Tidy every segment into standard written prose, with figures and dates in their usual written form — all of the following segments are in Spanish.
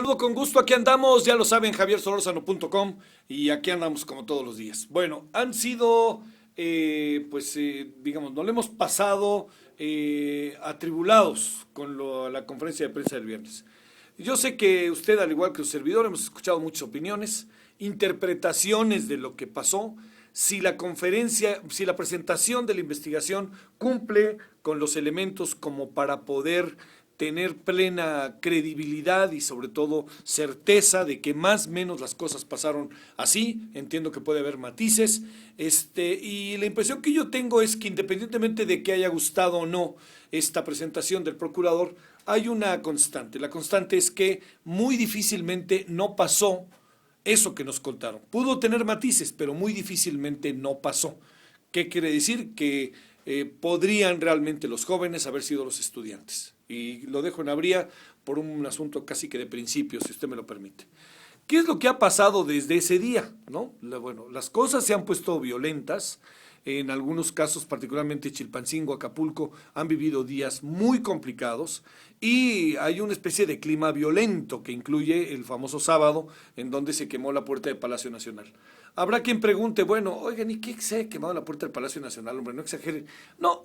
saludo con gusto, aquí andamos, ya lo saben, javiersolorzano.com y aquí andamos como todos los días. Bueno, han sido, digamos, nos lo hemos pasado atribulados con la conferencia de prensa del viernes. Yo sé que usted, al igual que su servidor, hemos escuchado muchas opiniones, interpretaciones de lo que pasó, si la conferencia, si la presentación de la investigación cumple con los elementos como para poder tener plena credibilidad y sobre todo certeza de que más o menos las cosas pasaron así. Entiendo que puede haber matices, y la impresión que yo tengo es que independientemente de que haya gustado o no esta presentación del procurador, hay una constante. La constante es que muy difícilmente no pasó eso que nos contaron. Pudo tener matices, pero muy difícilmente no pasó. ¿Qué quiere decir? Que podrían realmente los jóvenes haber sido los estudiantes. Y lo dejo en habría por un asunto casi que de principio, si usted me lo permite. ¿Qué es lo que ha pasado desde ese día? ¿No? Bueno, las cosas se han puesto violentas. En algunos casos, particularmente Chilpancingo, Acapulco, han vivido días muy complicados y hay una especie de clima violento que incluye el famoso sábado en donde se quemó la puerta del Palacio Nacional. Habrá quien pregunte, bueno, oigan, ¿y qué se ha quemado la puerta del Palacio Nacional? Hombre, no exageren. No,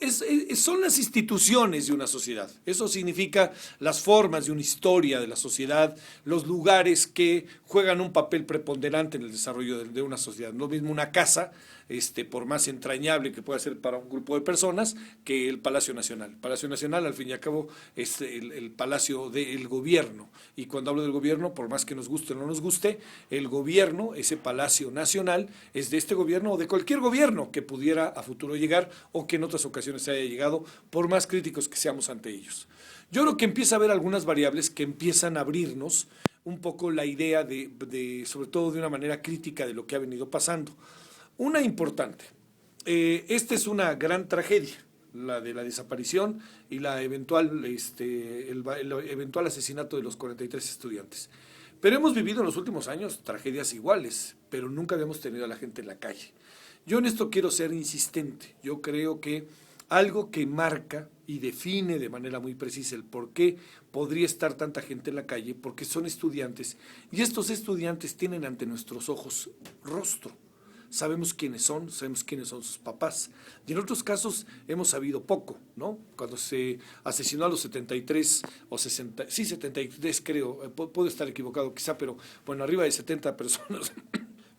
son las instituciones de una sociedad. Eso significa las formas de una historia de la sociedad, los lugares que juegan un papel preponderante en el desarrollo de una sociedad. No es lo mismo una casa, por más entrañable que pueda ser para un grupo de personas, que el Palacio Nacional. El Palacio Nacional, al fin y al cabo, es el palacio del gobierno. Y cuando hablo del gobierno, por más que nos guste o no nos guste, el gobierno, ese Palacio Nacional, es de este gobierno o de cualquier gobierno que pudiera a futuro llegar o que en otras ocasiones se haya llegado, por más críticos que seamos ante ellos. Yo creo que empieza a haber algunas variables que empiezan a abrirnos un poco la idea sobre todo de una manera crítica de lo que ha venido pasando. Una importante, esta es una gran tragedia, la de la desaparición y el eventual asesinato de los 43 estudiantes. Pero hemos vivido en los últimos años tragedias iguales, pero nunca habíamos tenido a la gente en la calle. Yo en esto quiero ser insistente. Yo creo que algo que marca y define de manera muy precisa el por qué podría estar tanta gente en la calle, porque son estudiantes, y estos estudiantes tienen ante nuestros ojos rostro. Sabemos quiénes son sus papás. Y en otros casos hemos sabido poco, ¿no? Cuando se asesinó a los 73 o 60, sí, 73 creo, puedo estar equivocado quizá, pero bueno, arriba de 70 personas,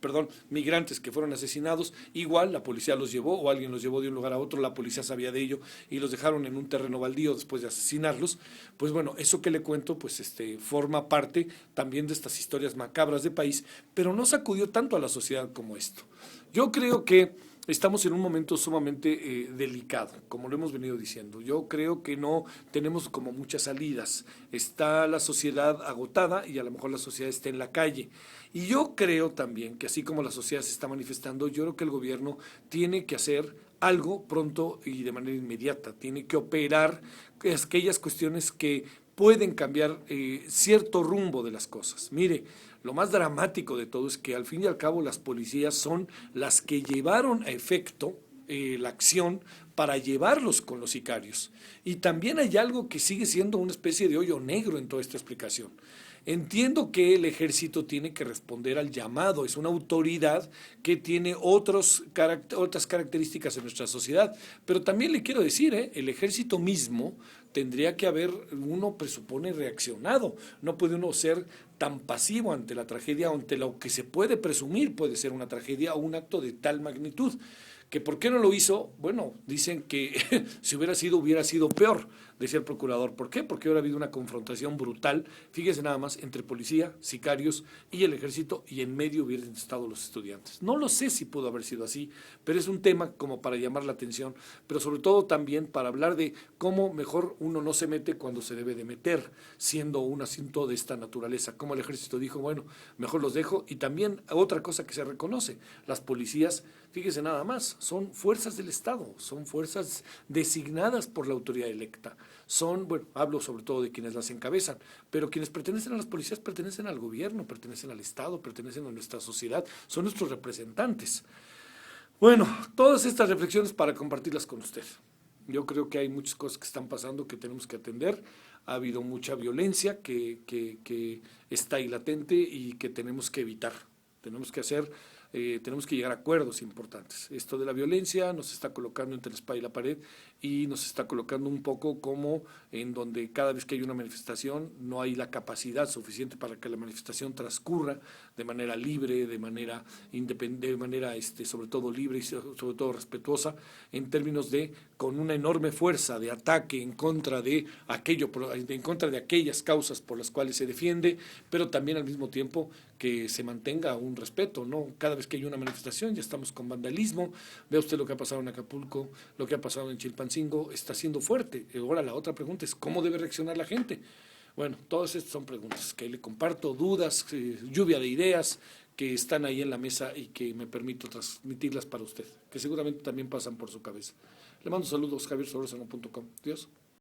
perdón, migrantes que fueron asesinados, igual la policía los llevó o alguien los llevó de un lugar a otro, la policía sabía de ello y los dejaron en un terreno baldío después de asesinarlos. Pues bueno, eso que le cuento pues forma parte también de estas historias macabras de país, pero no sacudió tanto a la sociedad como esto. Yo creo que estamos en un momento sumamente delicado, como lo hemos venido diciendo. Yo creo que no tenemos como muchas salidas. Está la sociedad agotada y a lo mejor la sociedad está en la calle. Y yo creo también que así como la sociedad se está manifestando, yo creo que el gobierno tiene que hacer algo pronto y de manera inmediata. Tiene que operar aquellas cuestiones que pueden cambiar cierto rumbo de las cosas. Mire, lo más dramático de todo es que al fin y al cabo las policías son las que llevaron a efecto la acción para llevarlos con los sicarios. Y también hay algo que sigue siendo una especie de hoyo negro en toda esta explicación. Entiendo que el ejército tiene que responder al llamado, es una autoridad que tiene otras características en nuestra sociedad, pero también le quiero decir, el ejército mismo tendría que haber, uno presupone, reaccionado. No puede uno ser tan pasivo ante la tragedia, ante lo que se puede presumir puede ser una tragedia o un acto de tal magnitud. ¿Que por qué no lo hizo? Bueno, dicen que si hubiera sido peor, decía el procurador. ¿Por qué? Porque hubiera habido una confrontación brutal, fíjese nada más, entre policía, sicarios y el ejército, y en medio hubieran estado los estudiantes. No lo sé si pudo haber sido así, pero es un tema como para llamar la atención, pero sobre todo también para hablar de cómo mejor uno no se mete cuando se debe de meter, siendo un asunto de esta naturaleza. Como el ejército dijo, bueno, mejor los dejo. Y también otra cosa que se reconoce, las policías, fíjese nada más, son fuerzas del Estado, son fuerzas designadas por la autoridad electa. Bueno, hablo sobre todo de quienes las encabezan, pero quienes pertenecen a las policías pertenecen al gobierno, pertenecen al Estado, pertenecen a nuestra sociedad, son nuestros representantes. Bueno, todas estas reflexiones para compartirlas con usted. Yo creo que hay muchas cosas que están pasando que tenemos que atender. Ha habido mucha violencia que está ahí latente y que tenemos que evitar. Tenemos que hacer, tenemos que llegar a acuerdos importantes. Esto de la violencia nos está colocando entre la espada y la pared y nos está colocando un poco como en donde cada vez que hay una manifestación no hay la capacidad suficiente para que la manifestación transcurra de manera libre, de manera independiente, de manera sobre todo libre y sobre todo respetuosa, en términos de con una enorme fuerza de ataque en contra de aquello, en contra de aquellas causas por las cuales se defiende, pero también al mismo tiempo que se mantenga un respeto, ¿no? Cada vez que hay una manifestación ya estamos con vandalismo. Vea usted lo que ha pasado en Acapulco, lo que ha pasado en Chilpancingo, está siendo fuerte. Ahora la otra pregunta es ¿cómo debe reaccionar la gente? Bueno, todas estas son preguntas que le comparto, dudas, lluvia de ideas que están ahí en la mesa y que me permito transmitirlas para usted, que seguramente también pasan por su cabeza. Le mando saludos, javiersolórzano.com. Dios.